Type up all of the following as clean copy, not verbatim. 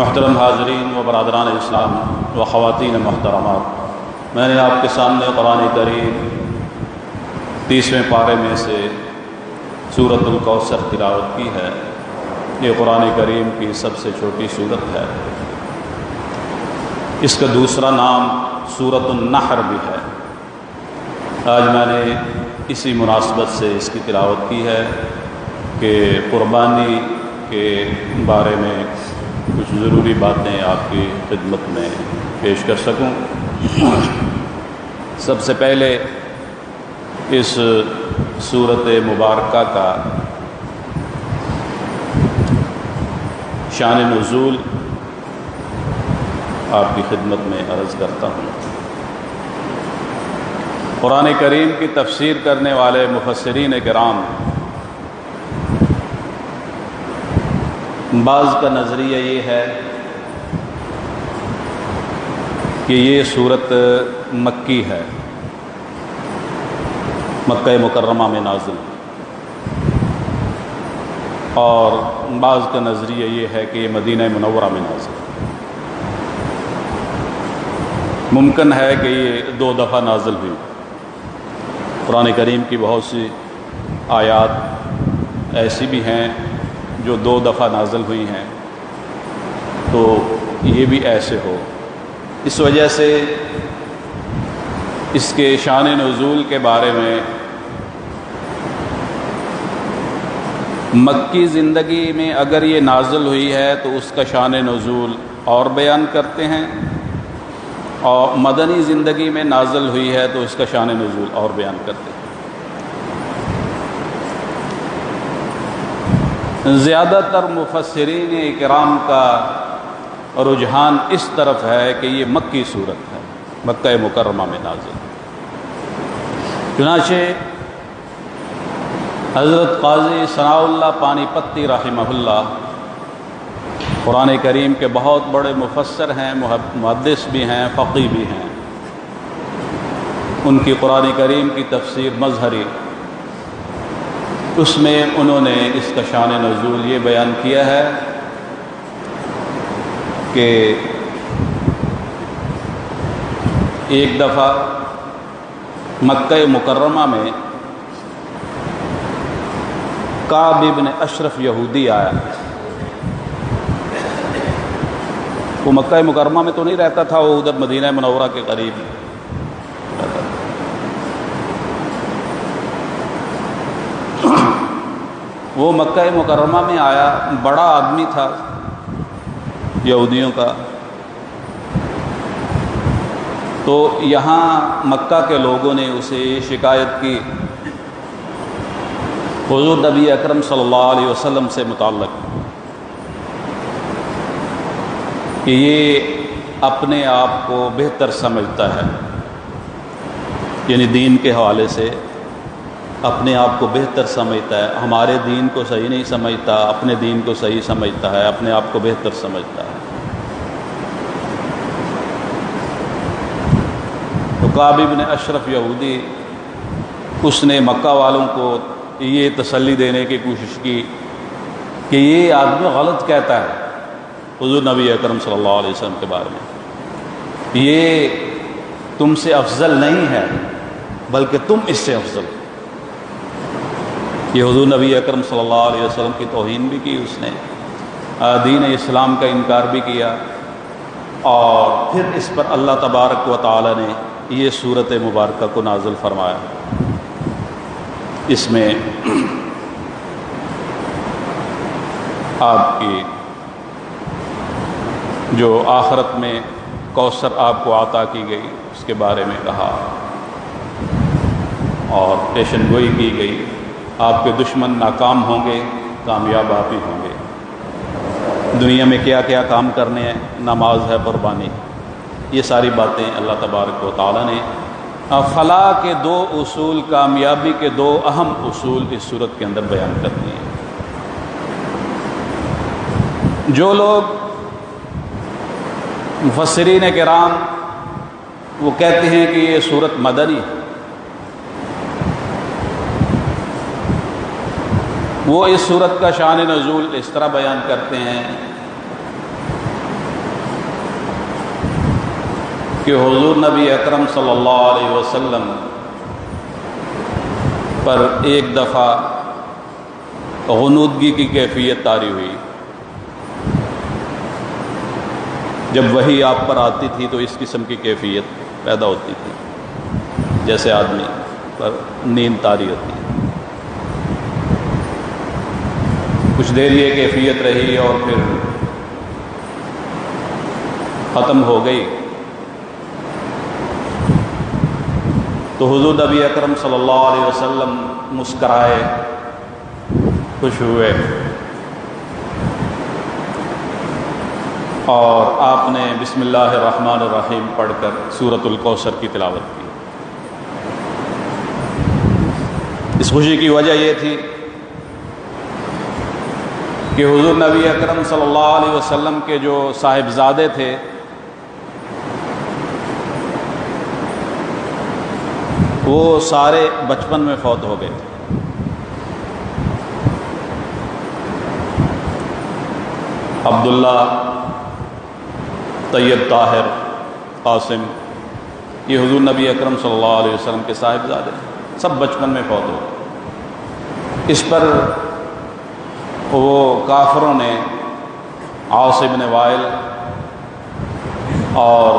محترم حاضرین و برادران اسلام و خواتین محترمات، میں نے آپ کے سامنے قرآن کریم 30ویں پارے میں سے سورۃ الکوثر تلاوت کی ہے۔ یہ قرآن کریم کی سب سے چھوٹی سورت ہے۔ اس کا دوسرا نام سورۃ النحر بھی ہے۔ آج میں نے اسی مناسبت سے اس کی تلاوت کی ہے کہ قربانی کے بارے میں کچھ ضروری باتیں آپ کی خدمت میں پیش کر سکوں۔ سب سے پہلے اس سورت مبارکہ کا شان نزول آپ کی خدمت میں عرض کرتا ہوں۔ قرآن کریم کی تفسیر کرنے والے مفسرین کرام بعض کا نظریہ یہ ہے کہ یہ سورت مکی ہے، مکہ مکرمہ میں نازل، اور بعض کا نظریہ یہ ہے کہ یہ مدینہ منورہ میں نازل۔ ممکن ہے کہ یہ 2 دفعہ نازل ہوئی۔ قرآن کریم کی بہت سی آیات ایسی بھی ہیں جو 2 دفعہ نازل ہوئی ہیں، تو یہ بھی ایسے ہو۔ اس وجہ سے اس کے شان نزول کے بارے میں مکی زندگی میں اگر یہ نازل ہوئی ہے تو اس کا شان نزول اور بیان کرتے ہیں، اور مدنی زندگی میں نازل ہوئی ہے تو اس کا شان نزول اور بیان کرتے ہیں۔ زیادہ تر مفسرین اکرام کا رجحان اس طرف ہے کہ یہ مکی صورت ہے، مکہ مکرمہ میں نازل۔ چنانچہ حضرت قاضی ثناء اللہ پانی پتی رحمہ اللہ قرآن کریم کے بہت بڑے مفسر ہیں، محدث بھی ہیں، فقیہ بھی ہیں۔ ان کی قرآن کریم کی تفسیر مظہری، اس میں انہوں نے اس کا شان نزول یہ بیان کیا ہے کہ ایک دفعہ مکہ مکرمہ میں کعب ابن اشرف یہودی آیا۔ وہ مکہ مکرمہ میں تو نہیں رہتا تھا، وہ ادھر مدینہ منورہ کے قریب رہتا تھا۔ وہ مکہ مکرمہ میں آیا، بڑا آدمی تھا یہودیوں کا، تو یہاں مکہ کے لوگوں نے اسے یہ شکایت کی حضور نبی اکرم صلی اللہ علیہ وسلم سے متعلق کہ یہ اپنے آپ کو بہتر سمجھتا ہے، یعنی دین کے حوالے سے اپنے آپ کو بہتر سمجھتا ہے، ہمارے دین کو صحیح نہیں سمجھتا، اپنے دین کو صحیح سمجھتا ہے، اپنے آپ کو بہتر سمجھتا ہے۔ تو کعب ابن اشرف یہودی، اس نے مکہ والوں کو یہ تسلی دینے کی کوشش کی کہ یہ آدمی غلط کہتا ہے حضور نبی اکرم صلی اللہ علیہ وسلم کے بارے میں، یہ تم سے افضل نہیں ہے بلکہ تم اس سے افضل۔ یہ حضور نبی اکرم صلی اللہ علیہ وسلم کی توہین بھی کی، اس نے دین اسلام کا انکار بھی کیا، اور پھر اس پر اللہ تبارک و تعالی نے یہ سورت مبارکہ کو نازل فرمایا۔ اس میں آپ کی جو آخرت میں کوثر آپ کو عطا کی گئی اس کے بارے میں کہا، اور پیشن گوئی کی گئی، آپ کے دشمن ناکام ہوں گے، کامیاب آپ ہی ہوں گے۔ دنیا میں کیا کیا کام کرنے ہیں، نماز ہے، قربانی، یہ ساری باتیں اللہ تبارک و تعالی نے فلاح کے 2 اصول، کامیابی کے 2 اہم اصول اس صورت کے اندر بیان کر دیے ہیں۔ جو لوگ مفسرین کرام وہ کہتے ہیں کہ یہ صورت مدنی ہے، وہ اس صورت کا شان نزول اس طرح بیان کرتے ہیں کہ حضور نبی اکرم صلی اللہ علیہ وسلم پر ایک دفعہ غنودگی کی کیفیت طاری ہوئی. جب وحی آپ پر آتی تھی تو اس قسم کی کیفیت پیدا ہوتی تھی، جیسے آدمی پر نیند طاری ہوتی ہے. کچھ دیر یہ کیفیت رہی اور پھر ختم ہو گئی. تو حضور نبی اکرم صلی اللہ علیہ وسلم مسکرائے، خوش ہوئے، اور آپ نے بسم اللہ الرحمن الرحیم پڑھ کر سورۃ الکوثر کی تلاوت کی. اس خوشی کی وجہ یہ تھی کہ حضور نبی اکرم صلی اللہ علیہ وسلم کے جو صاحبزادے تھے وہ سارے بچپن میں فوت ہو گئے تھے. عبداللہ، طیب، طاہر، قاسم، یہ حضور نبی اکرم صلی اللہ علیہ وسلم کے صاحبزادے سب بچپن میں فوت ہو گئے. اس پر وہ کافروں نے عاص بن وائل اور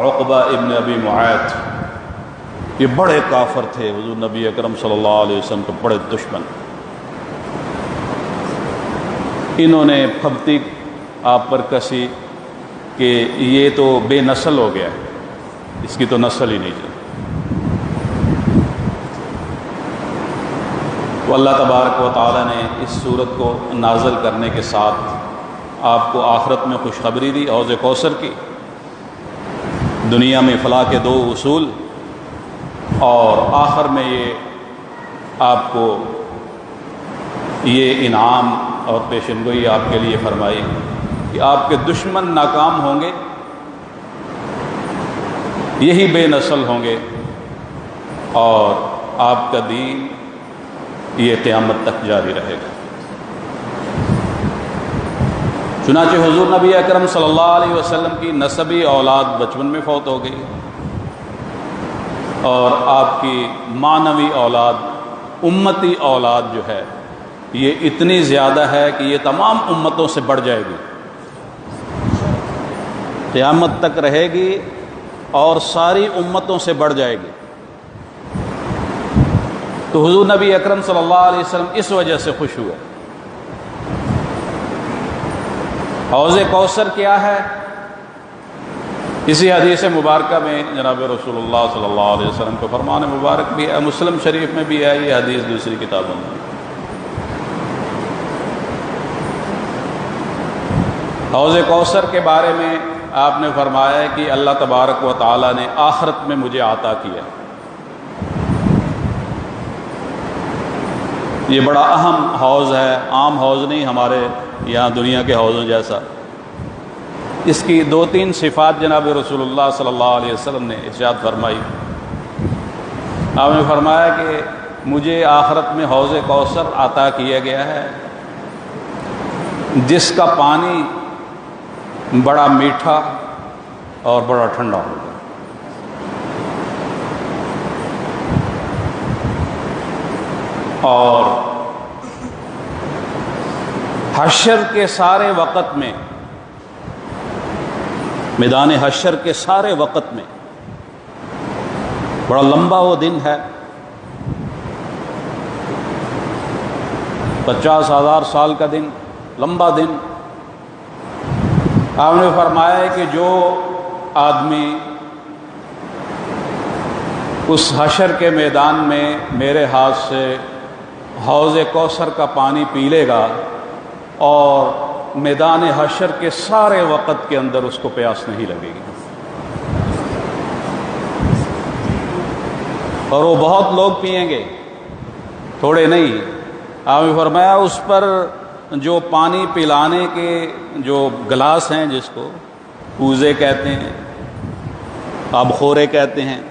عقبہ ابن ابی معیط، یہ بڑے کافر تھے، حضور نبی اکرم صلی اللہ علیہ وسلم کے بڑے دشمن. انہوں نے پھبتی آپ پر کسی کہ یہ تو بے نسل ہو گیا ہے، اس کی تو نسل ہی نہیں چلتی. تو اللہ تبارک و تعالی نے اس صورت کو نازل کرنے کے ساتھ آپ کو آخرت میں خوشخبری دی حوض کوثر کی، دنیا میں فلاح کے 2 اصول، اور آخر میں یہ آپ کو یہ انعام اور پیشنگوئی آپ کے لیے فرمائی کہ آپ کے دشمن ناکام ہوں گے، یہی بے نسل ہوں گے، اور آپ کا دین یہ قیامت تک جاری رہے گا. چنانچہ حضور نبی اکرم صلی اللہ علیہ وسلم کی نسبی اولاد بچپن میں فوت ہو گئی، اور آپ کی معنوی اولاد، امتی اولاد جو ہے یہ اتنی زیادہ ہے کہ یہ تمام امتوں سے بڑھ جائے گی، قیامت تک رہے گی اور ساری امتوں سے بڑھ جائے گی. تو حضور نبی اکرم صلی اللہ علیہ وسلم اس وجہ سے خوش ہوئے. حوض کوثر کیا ہے؟ اسی حدیث مبارکہ میں جناب رسول اللہ صلی اللہ علیہ وسلم کو فرمان مبارک بھی ہے، مسلم شریف میں بھی ہے یہ حدیث، دوسری کتابوں میں. حوض کوثر کے بارے میں آپ نے فرمایا ہے کہ اللہ تبارک و تعالی نے آخرت میں مجھے عطا کیا. یہ بڑا اہم حوض ہے، عام حوض نہیں ہمارے یہاں دنیا کے حوضوں جیسا. اس کی 2-3 صفات جناب رسول اللہ صلی اللہ علیہ وسلم نے ارشاد فرمائی. آپ نے فرمایا کہ مجھے آخرت میں حوض کوثر عطا کیا گیا ہے جس کا پانی بڑا میٹھا اور بڑا ٹھنڈا ہوگا. اور حشر کے سارے وقت میں، میدان حشر کے سارے وقت میں، بڑا لمبا وہ دن ہے، 50,000 سال کا دن، لمبا دن. آپ نے فرمایا ہے کہ جو آدمی اس حشر کے میدان میں میرے ہاتھ سے حوض کوثر کا پانی پی لے گا اور میدان حشر کے سارے وقت کے اندر اس کو پیاس نہیں لگے گی. اور وہ بہت لوگ پئیں گے، تھوڑے نہیں. آپ نے فرمایا اس پر جو پانی پلانے کے جو گلاس ہیں، جس کو کوزے کہتے ہیں، آبخورے کہتے ہیں،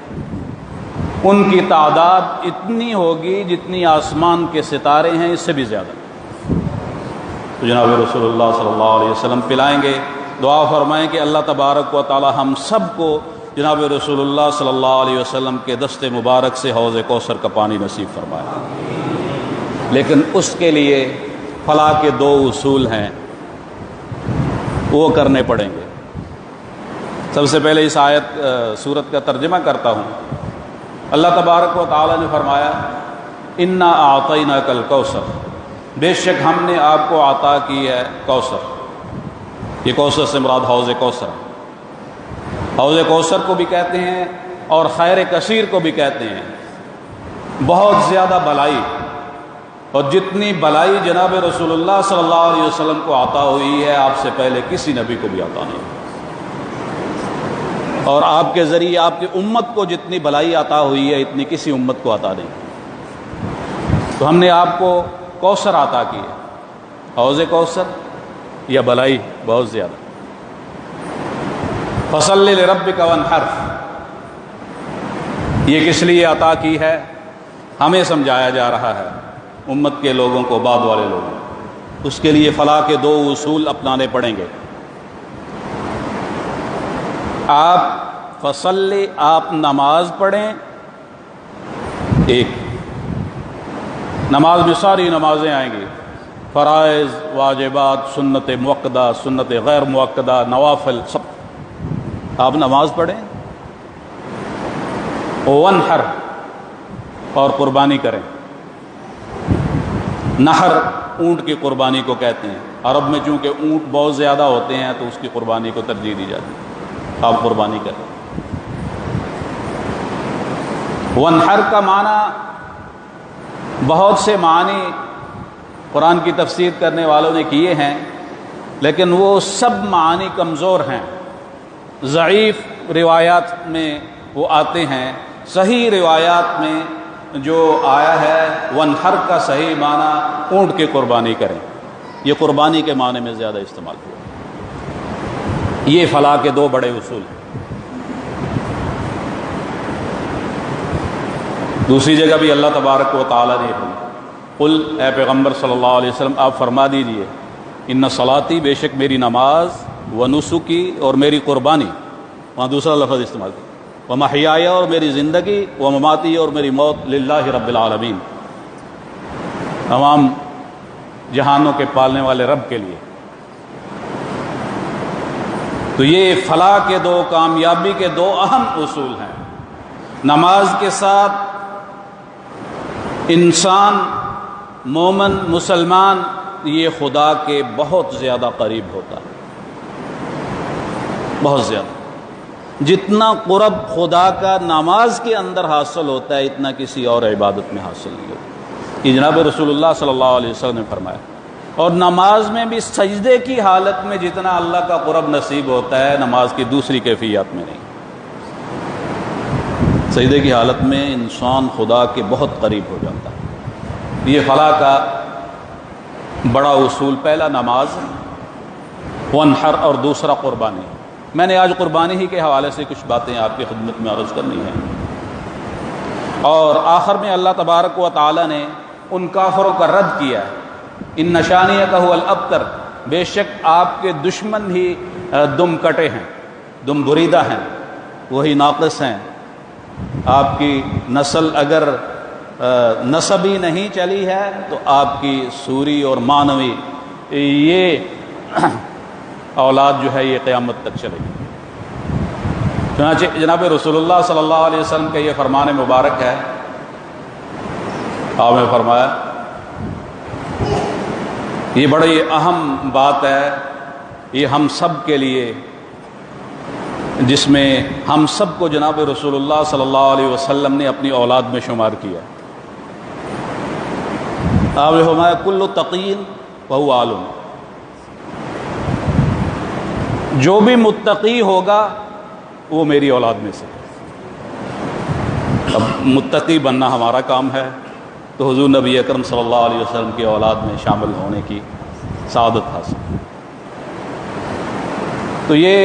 ان کی تعداد اتنی ہوگی جتنی آسمان کے ستارے ہیں، اس سے بھی زیادہ. تو جناب رسول اللہ صلی اللہ علیہ وسلم پلائیں گے. دعا فرمائیں کہ اللہ تبارک و تعالی ہم سب کو جناب رسول اللہ صلی اللہ علیہ وسلم کے دست مبارک سے حوض کوثر کا پانی نصیب فرمائے۔ لیکن اس کے لیے فلاح کے دو اصول ہیں، وہ کرنے پڑیں گے۔ سب سے پہلے اس آیت سورت کا ترجمہ کرتا ہوں۔ اللہ تبارک و تعالی نے فرمایا انا اعطیناک الکوثر، بے شک ہم نے آپ کو عطا کی ہے کوثر۔ یہ کوثر سے مراد حوض کوثر، حوض کوثر کو بھی کہتے ہیں اور خیر کثیر کو بھی کہتے ہیں۔ بہت زیادہ بلائی، اور جتنی بلائی جناب رسول اللہ صلی اللہ علیہ وسلم کو عطا ہوئی ہے آپ سے پہلے کسی نبی کو بھی عطا نہیں، اور آپ کے ذریعے آپ کی امت کو جتنی بلائی عطا ہوئی ہے اتنی کسی امت کو عطا نہیں۔ تو ہم نے آپ کو کوثر عطا کی ہے، حوض کوثر یا بلائی بہت زیادہ۔ فصلی لربک وانحر، یہ کس لیے عطا کی ہے ہمیں سمجھایا جا رہا ہے، امت کے لوگوں کو، بعد والے لوگوں کو۔ اس کے لیے فلاح کے دو اصول اپنانے پڑیں گے۔ آپ فصلی، آپ نماز پڑھیں، ایک نماز میں ساری نمازیں آئیں گی، فرائض، واجبات، سنت موقدہ، سنت غیر موقدہ، نوافل، سب آپ نماز پڑھیں۔ وانحر، اور قربانی کریں۔ نحر اونٹ کی قربانی کو کہتے ہیں، عرب میں چونکہ اونٹ بہت زیادہ ہوتے ہیں تو اس کی قربانی کو ترجیح دی جاتی ہے، آپ قربانی کریں۔ وانحر کا معنی بہت سے معنی قرآن کی تفسیر کرنے والوں نے کیے ہیں، لیکن وہ سب معنی کمزور ہیں، ضعیف روایات میں وہ آتے ہیں۔ صحیح روایات میں جو آیا ہے وانحر کا صحیح معنی اونٹ کی قربانی کریں، یہ قربانی کے معنی میں زیادہ استعمال ہوا۔ یہ فلاح کے دو بڑے اصول ہیں۔ دوسری جگہ بھی اللہ تبارک و تعالیٰ نے فرمایا، قل، اے پیغمبر صلی اللہ علیہ وسلم آپ فرما دیجئے، ان صلاتی، بے شک میری نماز، و نسکی، اور میری قربانی، وہاں دوسرا لفظ استعمال کیا، ومحیایا، اور میری زندگی، ومماتی، اور میری موت، للہ رب العالمین، تمام جہانوں کے پالنے والے رب کے لیے۔ تو یہ فلاح کے دو، کامیابی کے دو اہم اصول ہیں۔ نماز کے ساتھ انسان، مومن، مسلمان، یہ خدا کے بہت زیادہ قریب ہوتا ہے، بہت زیادہ۔ جتنا قرب خدا کا نماز کے اندر حاصل ہوتا ہے اتنا کسی اور عبادت میں حاصل نہیں ہوتا، یہ جناب رسول اللہ صلی اللہ علیہ وسلم نے فرمایا۔ اور نماز میں بھی سجدے کی حالت میں جتنا اللہ کا قرب نصیب ہوتا ہے نماز کی دوسری کیفیات میں نہیں۔ سجدے کی حالت میں انسان خدا کے بہت قریب ہو جاتا ہے۔ یہ فلاح کا بڑا اصول، پہلا نماز، وانحر، اور دوسرا قربانی۔ میں نے آج قربانی ہی کے حوالے سے کچھ باتیں آپ کی خدمت میں عرض کرنی ہیں۔ اور آخر میں اللہ تبارک و تعالی نے ان کافروں کا رد کیا ہے، ان نشانیہ کا هو الابتر، بے شک آپ کے دشمن ہی دم کٹے ہیں، دم بریدہ ہیں، وہی ناقص ہیں۔ آپ کی نسل اگر نسبی نہیں چلی ہے تو آپ کی سوری اور معنوی یہ اولاد جو ہے یہ قیامت تک چلے گی۔ چنانچہ جناب رسول اللہ صلی اللہ علیہ وسلم کا یہ فرمان مبارک ہے، آپ نے فرمایا، یہ بڑی اہم بات ہے، یہ ہم سب کے لیے، جس میں ہم سب کو جناب رسول اللہ صلی اللہ علیہ وسلم نے اپنی اولاد میں شمار کیا۔ آپ نے فرمایا کل تقین وہو عالم، جو بھی متقی ہوگا وہ میری اولاد میں سے۔ اب متقی بننا ہمارا کام ہے، تو حضور نبی اکرم صلی اللہ علیہ وسلم کی اولاد میں شامل ہونے کی سعادت حاصل۔ تو یہ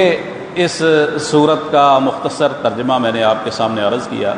اس سورت کا مختصر ترجمہ میں نے آپ کے سامنے عرض کیا۔